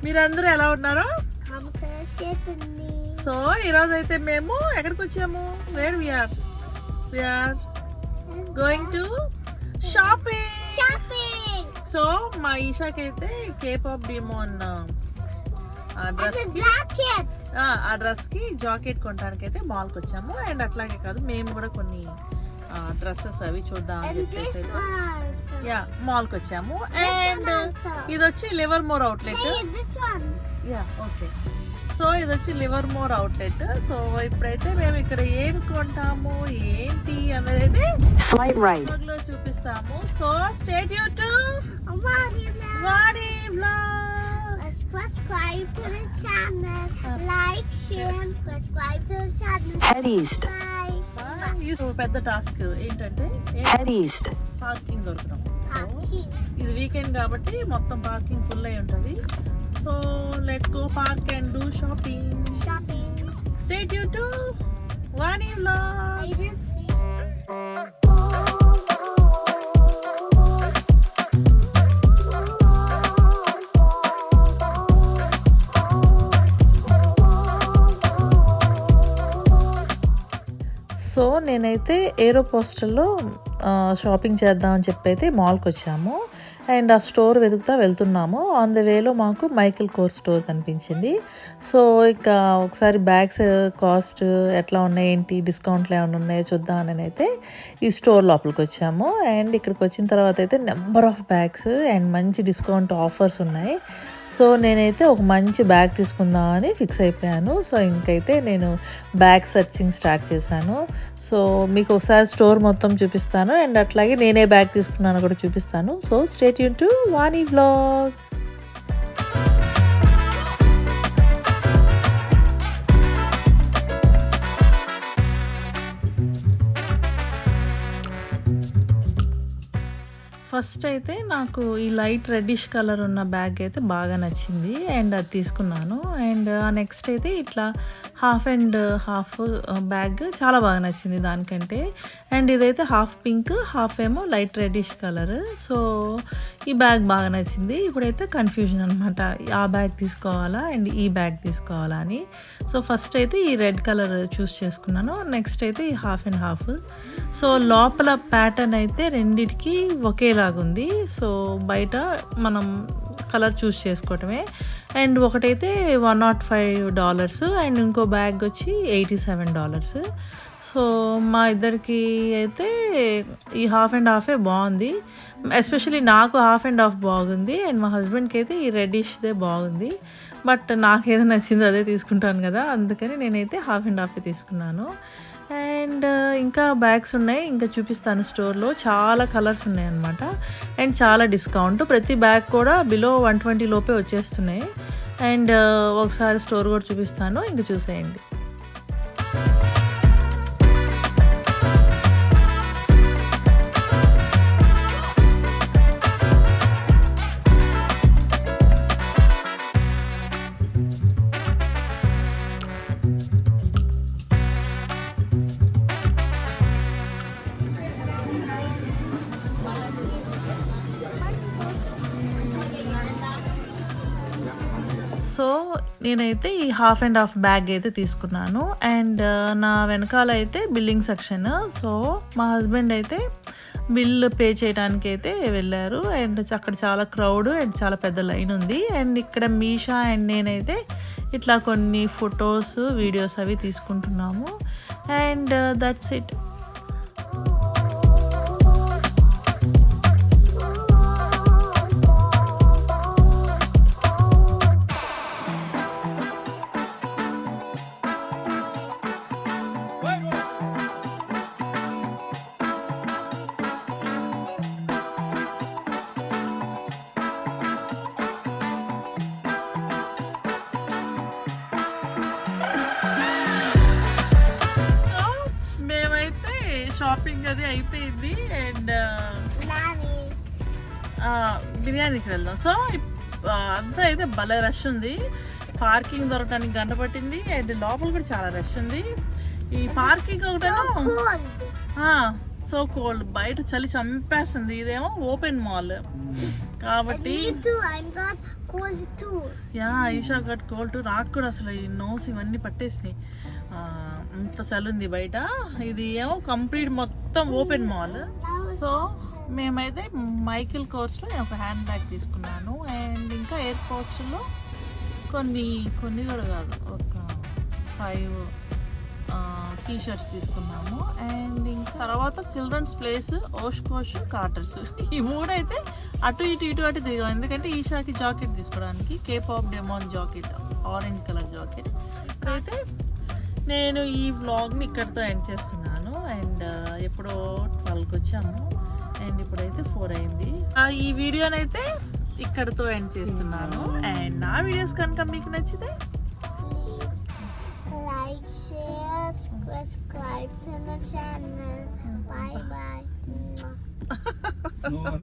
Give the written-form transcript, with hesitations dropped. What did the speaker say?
మీరందరూ ఎలా ఉన్నారు? సో ఈరోజు అయితే మేము ఎక్కడికి వచ్చాము? Where we are going to shopping. So మా ఈషాకి అయితే కేపాప్ డీమో అన్న ఆ డ్రెస్ కి జాకెట్ కొనడానికి అయితే మాల్కి వచ్చాము. అండ్ అట్లాగే కాదు, మేము కూడా కొన్ని డ్రెస్సెస్ అవి చూద్దాం అని చెప్పేసి యా మాల్కి వచ్చాము. అండ్ ఇది వచ్చి Livermore outlet. Yeah okay. So ఇది వచ్చి లివర్మోర్ అవుట్లెట్. సో ఇప్పుడైతే మేము ఇక్కడ ఏమి కొంటాము ఏంటి అనేది లో చూపిస్తాము. So stay tune to Vani vlog. Subscribe to the channel, like, share, and subscribe to the channel. Head east. Bye. పెద్ద టాస్క్ ఏంటంటే Head east. పార్కింగ్ దొరకడం. Parking. ఇది వీకెండ్ కాబట్టి మొత్తం పార్కింగ్ ఫుల్ అయి ఉంటుంది. So let's go park and do shopping. Stay tune to Vani vlog. So నేనైతే ఏరో పోస్టల్లో shopping చేద్దామని చెప్పి అయితే మాల్కి వచ్చాము. అండ్ ఆ స్టోర్ వెళ్తున్నాము. ఆన్ ద వేలో మాకు మైకిల్ కోర్స్ స్టోర్ కనిపించింది. సో ఇక ఒకసారి బ్యాగ్స్ కాస్ట్ ఎట్లా ఉన్నాయి ఏంటి, డిస్కౌంట్లు ఏమైనా ఉన్నాయో చూద్దామని అయితే ఈ స్టోర్ లోపలికి వచ్చాము. అండ్ ఇక్కడికి వచ్చిన తర్వాత అయితే నెంబర్ ఆఫ్ బ్యాగ్స్ అండ్ మంచి డిస్కౌంట్ ఆఫర్స్ ఉన్నాయి. సో నేనైతే ఒక మంచి బ్యాగ్ తీసుకుందామని ఫిక్స్ అయిపోయాను. సో ఇంకైతే నేను బ్యాగ్ సర్చింగ్ స్టార్ట్ చేశాను. సో మీకు ఒకసారి స్టోర్ మొత్తం చూపిస్తాను అండ్ అట్లాగే నేనే బ్యాగ్ తీసుకున్నాను కూడా చూపిస్తాను. So stay tune to Vani vlog. First అయితే నాకు ఈ లైట్ రెడ్డిష్ కలర్ ఉన్న బ్యాగ్ అయితే బాగా నచ్చింది అండ్ అది తీసుకున్నాను. అండ్ నెక్స్ట్ అయితే ఇట్లా హాఫ్ అండ్ హాఫ్ బ్యాగ్ చాలా బాగా నచ్చింది దానికంటే. అండ్ ఇదైతే హాఫ్ పింక్ హాఫ్ ఏమో లైట్ రెడ్డిష్ కలర్. సో ఈ బ్యాగ్ బాగా నచ్చింది. ఇప్పుడైతే కన్ఫ్యూజన్ అనమాట, ఆ బ్యాగ్ తీసుకోవాలా అండ్ ఈ బ్యాగ్ తీసుకోవాలా అని. సో ఫస్ట్ అయితే ఈ రెడ్ కలర్ చూస్ చేసుకున్నాను. నెక్స్ట్ అయితే ఈ హాఫ్ అండ్ హాఫ్. సో లోపల ప్యాటర్న్ అయితే రెండిటికి ఒకేలాగుంది. సో బయట మనం కలర్ చూస్ చేసుకోవటమే. అండ్ ఒకటైతే $105 అండ్ ఇంకో బ్యాగ్ వచ్చి $87. సో మా ఇద్దరికి అయితే ఈ హాఫ్ అండ్ హాఫే బాగుంది. ఎస్పెషలీ నాకు హాఫ్ అండ్ హాఫ్ బాగుంది అండ్ మా హస్బెండ్కి అయితే ఈ రెడ్డిష్దే బాగుంది. బట్ నాకు ఏదో నచ్చిందో అదే తీసుకుంటాను కదా, అందుకని నేనైతే హాఫ్ అండ్ హాఫే తీసుకున్నాను. అండ్ ఇంకా బ్యాగ్స్ ఉన్నాయి, ఇంకా చూపిస్తాను. స్టోర్లో చాలా కలర్స్ ఉన్నాయి అన్నమాట అండ్ చాలా డిస్కౌంట్. ప్రతి బ్యాగ్ కూడా బిలో 120 లోపే వచ్చేస్తున్నాయి. అండ్ ఒకసారి స్టోర్ కూడా చూపిస్తాను, ఇంకా చూసేయండి. సో నేనైతే ఈ హాఫ్ అండ్ హాఫ్ బ్యాగ్ అయితే తీసుకున్నాను. అండ్ నా వెనకాల అయితే బిల్లింగ్ సెక్షన్. సో మా హస్బెండ్ అయితే బిల్ పే చేయడానికి అయితే వెళ్ళారు. అండ్ అక్కడ చాలా క్రౌడ్ అండ్ చాలా పెద్ద లైన్ ఉంది. అండ్ ఇక్కడ మీషా అండ్ నేనైతే ఇట్లా కొన్ని ఫొటోస్ వీడియోస్ అవి తీసుకుంటున్నాము. And that's it. షాపింగ్ అది అయిపోయింది అండ్ బిర్యానీకి వెళ్దాం. సో అంతా అయితే భలే రష్ ఉంది. పార్కింగ్ దొరకడానికి గంట పట్టింది అండ్ లోపల కూడా చాలా రష్ ఉంది. ఈ పార్కింగ్ ఒకటేమో సో కోల్డ్, బయట చలి చంపేస్తుంది. ఇదేమో ఓపెన్ మాల్ కాబట్టి Me too. I'm got cold too. Yeah Isha got cold. నాకు కూడా అసలు ఈ నోస్ ఇవన్నీ పట్టేసినాయి. అంత చలి ఉంది బయట. ఇది ఏమో కంప్లీట్ మొత్తం ఓపెన్ మాల్. సో మేమైతే మైకిల్ కోర్స్లో నేను ఒక హ్యాండ్ బ్యాగ్ తీసుకున్నాను. అండ్ ఇంకా ఎయిర్ కోర్స్లో కొన్ని కూడా కాదు, ఒక 5 టీ షర్ట్స్ తీసుకున్నాము. అండ్ ఇంకా తర్వాత చిల్డ్రన్స్ ప్లేస్, ఓష్కోష్, కార్టర్స్, ఈ మూడైతే అటు ఇటు తిరిగాం. ఎందుకంటే ఈషాకి జాకెట్ తీసుకోవడానికి, K-pop demon jacket, orange colour jacket. అయితే నేను ఈ వ్లాగ్ని ఇక్కడితో ఎండ్ చేస్తున్నాను. అండ్ ఎప్పుడో 12కి వచ్చాము అండ్ ఇప్పుడైతే 4 అయింది. ఈ వీడియోనైతే ఇక్కడితో ఎండ్ చేస్తున్నాను. అండ్ నా వీడియోస్ కనుక మీకు నచ్చితే Please like, share, subscribe to the channel. Bye bye. No.